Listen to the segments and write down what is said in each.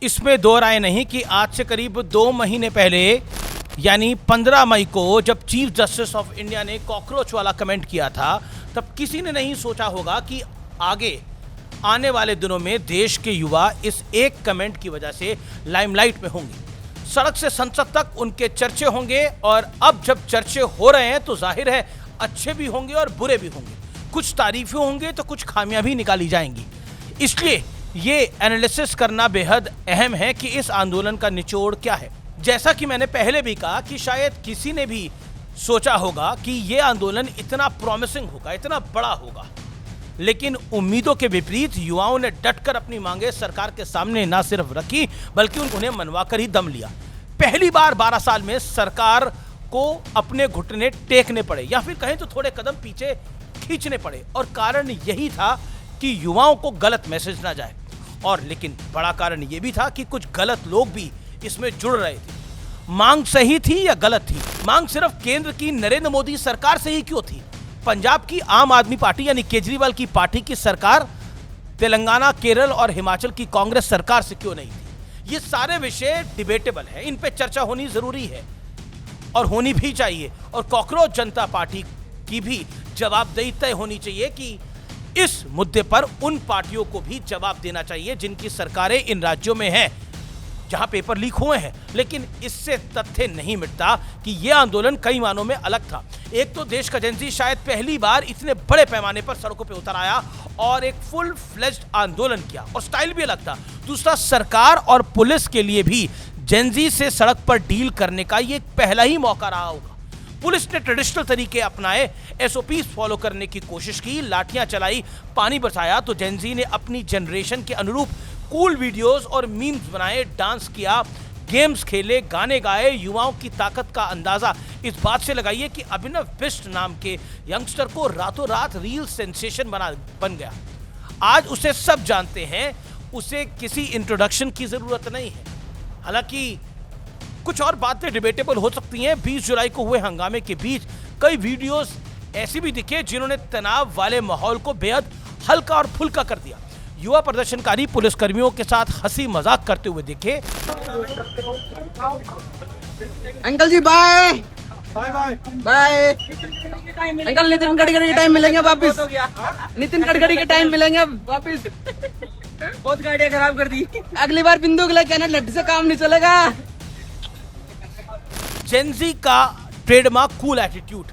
इसमें दो राय नहीं कि आज से करीब 2 महीने पहले यानी 15 मई को जब चीफ जस्टिस ऑफ इंडिया ने कॉकरोच वाला कमेंट किया था, तब किसी ने नहीं सोचा होगा कि आगे आने वाले दिनों में देश के युवा इस एक कमेंट की वजह से लाइमलाइट में होंगे। सड़क से संसद तक उनके चर्चे होंगे और अब जब चर्चे हो रहे हैं तो जाहिर है अच्छे भी होंगे और बुरे भी होंगे। कुछ तारीफें होंगे तो कुछ खामियां भी निकाली जाएंगी। इसलिए ये एनालिसिस करना बेहद अहम है कि इस आंदोलन का निचोड़ क्या है। जैसा कि मैंने पहले भी कहा कि शायद किसी ने भी सोचा होगा कि ये आंदोलन इतना प्रॉमिसिंग होगा, इतना बड़ा होगा, लेकिन उम्मीदों के विपरीत युवाओं ने डटकर अपनी मांगे सरकार के सामने ना सिर्फ रखी बल्कि उन्हें मनवाकर ही दम लिया। पहली बार 12 साल में सरकार को अपने घुटने टेकने पड़े या फिर कहें तो थोड़े कदम पीछे खींचने पड़े, और कारण यही था कि युवाओं को गलत मैसेज ना जाए। और लेकिन बड़ा कारण यह भी था कि कुछ गलत लोग भी इसमें जुड़ रहे थे। मांग सही थी या गलत थी? मांग सिर्फ केंद्र की नरेंद्र मोदी सरकार से ही क्यों थी? पंजाब की आम आदमी पार्टी यानी केजरीवाल की पार्टी की सरकार, तेलंगाना, केरल और हिमाचल की कांग्रेस सरकार से क्यों नहीं थी? ये सारे विषय डिबेटेबल है, इन पे चर्चा होनी जरूरी है और होनी भी चाहिए। और कॉकरोच जनता पार्टी की भी जवाबदेही तय होनी चाहिए कि इस मुद्दे पर उन पार्टियों को भी जवाब देना चाहिए जिनकी सरकारें इन राज्यों में हैं जहां पेपर लीक हुए हैं। लेकिन इससे तथ्य नहीं मिटता कि यह आंदोलन कई मानों में अलग था। एक तो देश का जेनजी शायद पहली बार इतने बड़े पैमाने पर सड़कों पे उतर आया और एक फुल फ्लेज्ड आंदोलन किया, और स्टाइल भी अलग था। दूसरा, सरकार और पुलिस के लिए भी जेनजी से सड़क पर डील करने का ये पहला ही मौका रहा होगा। पुलिस ने ट्रेडिशनल तरीके अपनाए, एसओपीज फॉलो करने की कोशिश की, लाठियां चलाई, पानी बरसाया, तो जेनजी ने अपनी जनरेशन के अनुरूप कूल वीडियोस और मीम्स बनाए, डांस किया, गेम्स खेले, गाने गाए। युवाओं की ताकत का अंदाजा इस बात से लगाइए कि अभिनव बिष्ट नाम के यंगस्टर को रातों रात रील सेंसेशन बन गया। आज उसे सब जानते हैं, उसे किसी इंट्रोडक्शन की जरूरत नहीं है। हालांकि कुछ और बातें डिबेटेबल हो सकती हैं। 20 जुलाई को हुए हंगामे के बीच कई वीडियोस ऐसी भी दिखे जिन्होंने तनाव वाले माहौल को बेहद हल्का और फुल्का कर दिया। युवा प्रदर्शनकारी पुलिसकर्मियों के साथ हंसी मजाक करते हुए दिखे। Uncle ji bye bye bye. Uncle Nitin Gadkari के टाइम मिलेंगे वापिस, नितिन गडकरी के टाइम मिलेंगे वापिस। बहुत गाड़ियां खराब कर दी। अगली बार बिंदु के लिए कहना लड्डू से काम नहीं चलेगा। जेनजी का ट्रेडमार्क कूल एटीट्यूड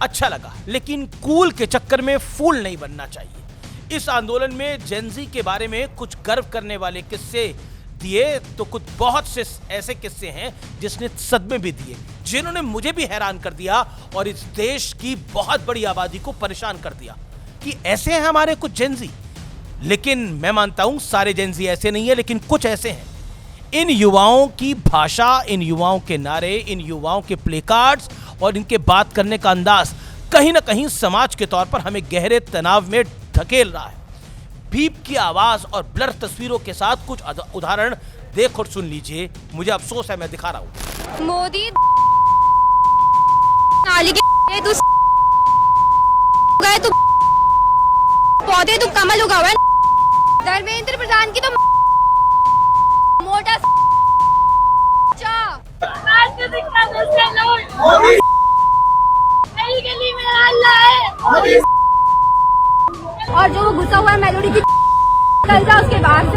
अच्छा लगा, लेकिन कूल के चक्कर में फूल नहीं बनना चाहिए। इस आंदोलन में जेनजी के बारे में कुछ गर्व करने वाले किस्से दिए तो कुछ बहुत से ऐसे किस्से हैं जिसने सदमे भी दिए, जिन्होंने मुझे भी हैरान कर दिया और इस देश की बहुत बड़ी आबादी को परेशान कर दिया कि ऐसे हैं हमारे कुछ जेनजी। लेकिन मैं मानता हूं सारे जेनजी ऐसे नहीं है, लेकिन कुछ ऐसे हैं। इन युवाओं की भाषा, इन युवाओं के नारे, इन युवाओं के प्ले कार्ड्स और इनके बात करने का अंदाज कहीं ना कहीं समाज के तौर पर हमें गहरे तनाव में धकेल रहा है। बीप की आवाज और ब्लर तस्वीरों के साथ कुछ उदाहरण देख और सुन लीजिए। मुझे अफसोस है, मैं दिखा रहा हूँ। मोदी नाली के तू गए, तू पौधे, तू कमल उगा हुआ है। धर्मेंद्र प्रधान की तो मोटा गली में अल्लाह है, और जो गुस्सा हुआ है मेलोडी की उसके बाद।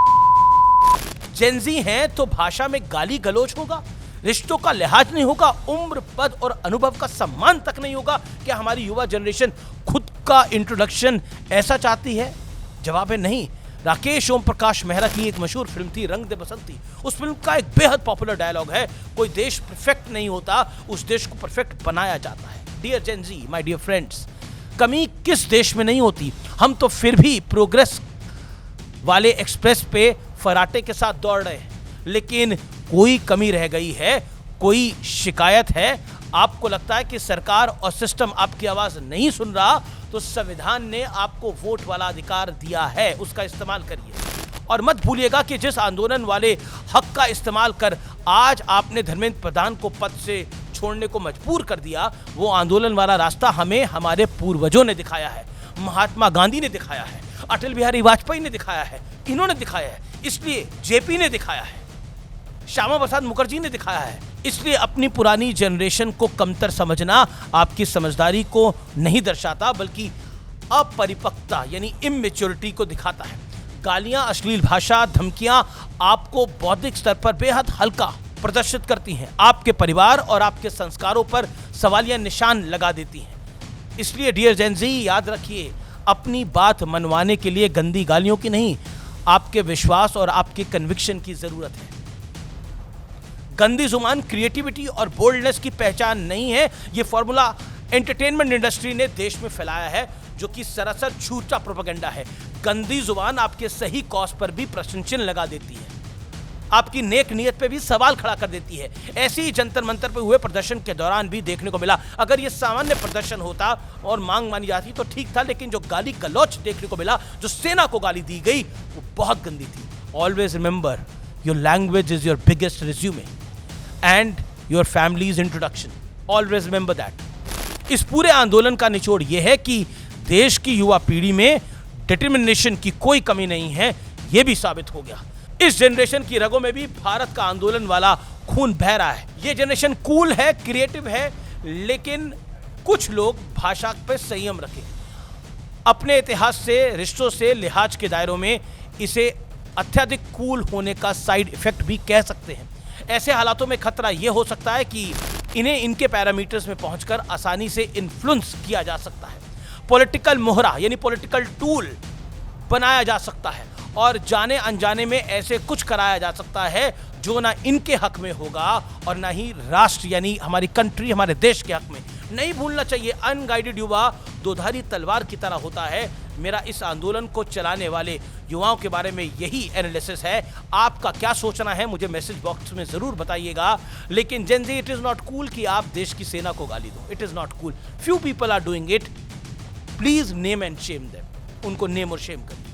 जेनजी हैं तो भाषा में गाली गलौज होगा, रिश्तों का लिहाज नहीं होगा, उम्र, पद और अनुभव का सम्मान तक नहीं होगा। क्या हमारी युवा जनरेशन खुद का इंट्रोडक्शन ऐसा चाहती है? जवाब है नहीं। राकेश ओम प्रकाश मेहरा की एक मशहूर फिल्म थी रंग दे बसंती। उस फिल्म का एक बेहद पॉपुलर डायलॉग है, कोई देश परफेक्ट नहीं होता, उस देश को परफेक्ट बनाया जाता है। Dear Gen Z, my dear friends, कमी किस देश में नहीं होती। हम तो फिर भी प्रोग्रेस वाले एक्सप्रेस पे फराटे के साथ दौड़ रहे हैं, लेकिन कोई कमी रह गई है, कोई शिकायत है। आपको लगता है कि सरकार और सिस्टम आपकी आवाज नहीं सुन रहा, तो संविधान ने आपको वोट वाला अधिकार दिया है, उसका इस्तेमाल करिए। और मत भूलिएगा कि जिस आंदोलन वाले हक का इस्तेमाल कर आज आपने धर्मेंद्र प्रधान को पद से छोड़ने को मजबूर कर दिया, वो आंदोलन वाला रास्ता हमें हमारे पूर्वजों ने दिखाया है, महात्मा गांधी ने दिखाया है, अटल बिहारी वाजपेयी ने दिखाया है, इन्होंने दिखाया है। इसलिए जेपी ने दिखाया है, श्यामा प्रसाद मुखर्जी ने दिखाया है। इसलिए अपनी पुरानी जनरेशन को कमतर समझना आपकी समझदारी को नहीं दर्शाता, बल्कि अपरिपक्वता यानी इमेच्योरिटी को दिखाता है। गालियां, अश्लील भाषा, धमकियां आपको बौद्धिक स्तर पर बेहद हल्का प्रदर्शित करती हैं, आपके परिवार और आपके संस्कारों पर सवालिया निशान लगा देती हैं। इसलिए डियर जेन ज़ी, याद रखिए, अपनी बात मनवाने के लिए गंदी गालियों की नहीं, आपके विश्वास और आपके कन्विक्शन की जरूरत है। गंदी जुबान क्रिएटिविटी और बोल्डनेस की पहचान नहीं है। ये फॉर्मूला एंटरटेनमेंट इंडस्ट्री ने देश में फैलाया है, जो कि सरासर झूठा प्रोपेगेंडा है। गंदी जुबान आपके सही कॉज पर भी प्रश्न चिन्ह लगा देती है, आपकी नेक नियत पे भी सवाल खड़ा कर देती है। ऐसे ही जंतर मंतर पे हुए प्रदर्शन के दौरान भी देखने को मिला। अगर ये सामान्य प्रदर्शन होता और मांग मानी जाती तो ठीक था, लेकिन जो गाली गलौच देखने को मिला, जो सेना को गाली दी गई, वो बहुत गंदी थी। Always remember, your language is your biggest resume and your families introduction. Always remember that. इस पूरे आंदोलन का निचोड़ यह है कि देश की युवा पीढ़ी में डिटर्मिनेशन की कोई कमी नहीं है, यह भी साबित हो गया। इस जनरेशन की रगों में भी भारत का आंदोलन वाला खून बह रहा है। ये जनरेशन कूल है, क्रिएटिव है, लेकिन कुछ लोग भाषा पे संयम रखें। अपने इतिहास से, रिश्तों से, लिहाज के दायरों में इसे अत्यधिक कूल होने का साइड इफेक्ट भी कह सकते हैं। ऐसे हालातों में खतरा यह हो सकता है कि इन्हें इनके पैरामीटर्स में पहुंचकर आसानी से इन्फ्लुएंस किया जा सकता है, पॉलिटिकल मोहरा यानी पॉलिटिकल टूल बनाया जा सकता है, और जाने अनजाने में ऐसे कुछ कराया जा सकता है जो ना इनके हक में होगा और ना ही राष्ट्र यानी हमारी कंट्री, हमारे देश के हक में। नहीं भूलना चाहिए, अनगाइडेड युवा दोधारी तलवार की तरह होता है। मेरा इस आंदोलन को चलाने वाले युवाओं के बारे में यही एनालिसिस है। आपका क्या सोचना है मुझे मैसेज बॉक्स में जरूर बताइएगा। लेकिन Gen Z, it is not cool कि आप देश की सेना को गाली दो। It is not cool. Few people are doing it. Please name and shame them. उनको नेम और शेम करिए।